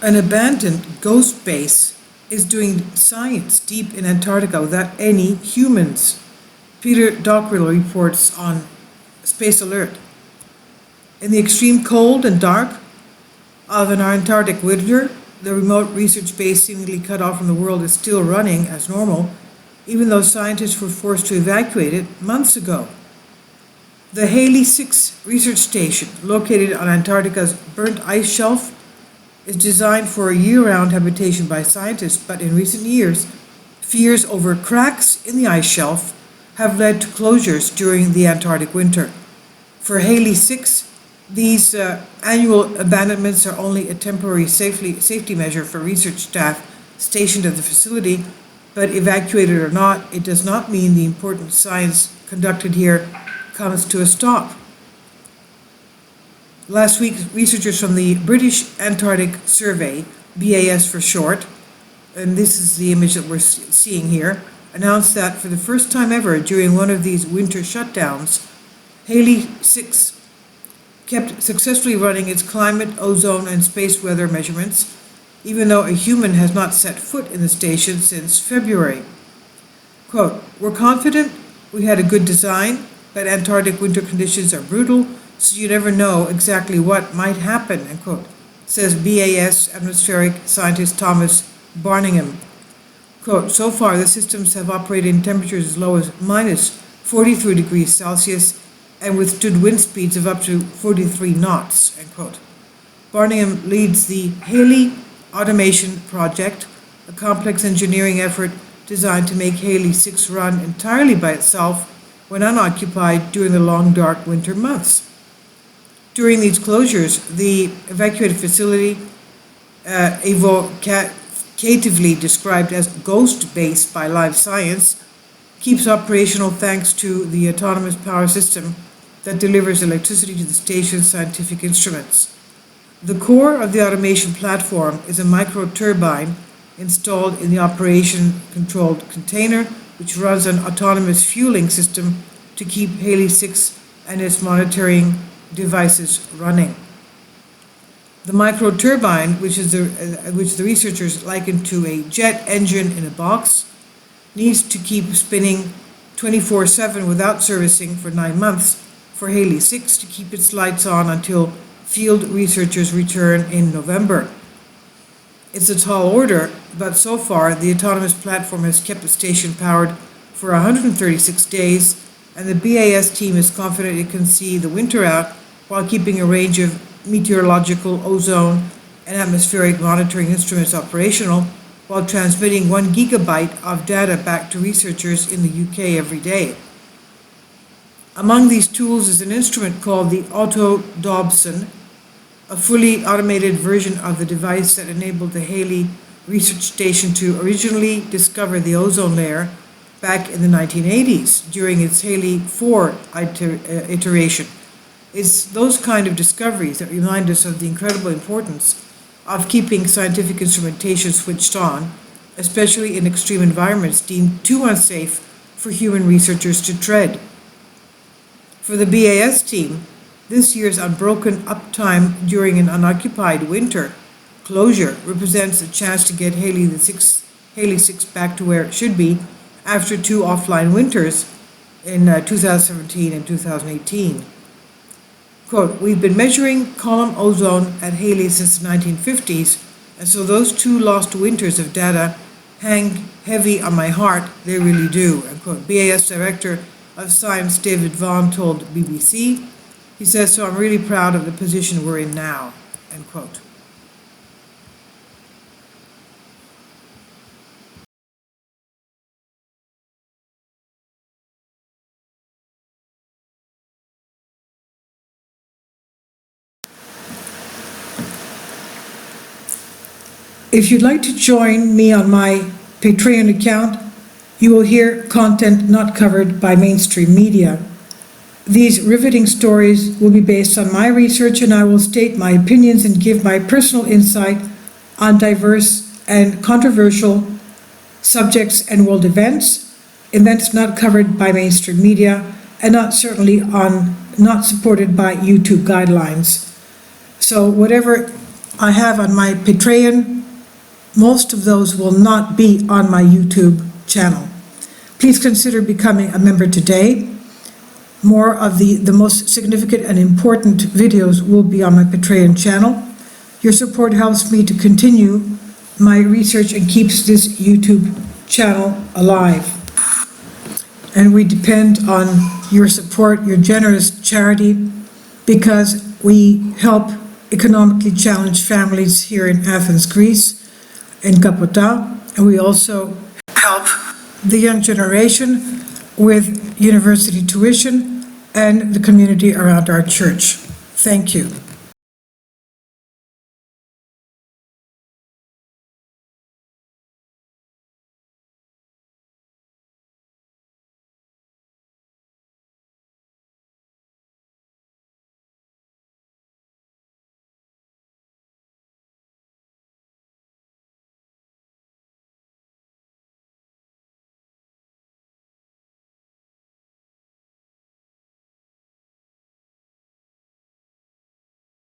An abandoned ghost base is doing science deep in Antarctica without any humans. Peter Dockrell reports on Space Alert. In the extreme cold and dark of an Antarctic winter, the remote research base seemingly cut off from the world is still running as normal, even though scientists were forced to evacuate it months ago. The Haley VI research station, located on Antarctica's burnt ice shelf, is designed for a year-round habitation by scientists, but in recent years, fears over cracks in the ice shelf have led to closures during the Antarctic winter. For Haley VI, these annual abandonments are only a temporary safety measure for research staff stationed at the facility, but evacuated or not, it does not mean the important science conducted here comes to a stop. Last week, researchers from the British Antarctic Survey, BAS for short, and this is the image that we're seeing here, announced that for the first time ever during one of these winter shutdowns, Haley VI kept successfully running its climate, ozone, and space weather measurements, even though a human has not set foot in the station since February. Quote, "We're confident we had a good design, but Antarctic winter conditions are brutal, so you never know exactly what might happen," end quote, says BAS atmospheric scientist Thomas Barningham. Quote, "So far the systems have operated in temperatures as low as minus 43 degrees Celsius and withstood wind speeds of up to 43 knots, end quote. Barningham leads the Haley Automation Project, a complex engineering effort designed to make Haley VI run entirely by itself when unoccupied during the long, dark winter months. During these closures, the evacuated facility, evocatively described as ghost base by Live Science, keeps operational thanks to the autonomous power system that delivers electricity to the station's scientific instruments. The core of the automation platform is a micro-turbine installed in the operation-controlled container, which runs an autonomous fueling system to keep Haley VI and its monitoring devices running. The micro-turbine, which the researchers likened to a jet engine in a box, needs to keep spinning 24/7 without servicing for 9 months for Haley VI to keep its lights on until field researchers return in November. It's a tall order, but so far the autonomous platform has kept the station powered for 136 days, and the BAS team is confident it can see the winter out while keeping a range of meteorological, ozone, and atmospheric monitoring instruments operational, while transmitting 1 gigabyte of data back to researchers in the UK every day. Among these tools is an instrument called the Otto Dobson, a fully automated version of the device that enabled the Haley research station to originally discover the ozone layer back in the 1980s during its Haley 4 iteration. It's those kind of discoveries that remind us of the incredible importance of keeping scientific instrumentation switched on, especially in extreme environments deemed too unsafe for human researchers to tread. For the BAS team, this year's unbroken uptime during an unoccupied winter closure represents a chance to get Haley VI back to where it should be after 2 offline winters in 2017 and 2018. Quote, "We've been measuring column ozone at Haley since the 1950s, and so those 2 lost winters of data hang heavy on my heart, they really do," end quote. BAS Director of Science David Vaughan told BBC. He says, "So I'm really proud of the position we're in now," end quote. If you'd like to join me on my Patreon account, you will hear content not covered by mainstream media. These riveting stories will be based on my research, and I will state my opinions and give my personal insight on diverse and controversial subjects and world events not covered by mainstream media, and not supported by YouTube guidelines. So whatever I have on my Patreon. Most of those will not be on my YouTube channel. Please consider becoming a member today. More of the most significant and important videos will be on my Patreon channel. Your support helps me to continue my research and keeps this YouTube channel alive. And we depend on your support, your generous charity, because we help economically challenged families here in Athens, Greece, in Kapota, and we also help the young generation with university tuition and the community around our church. Thank you.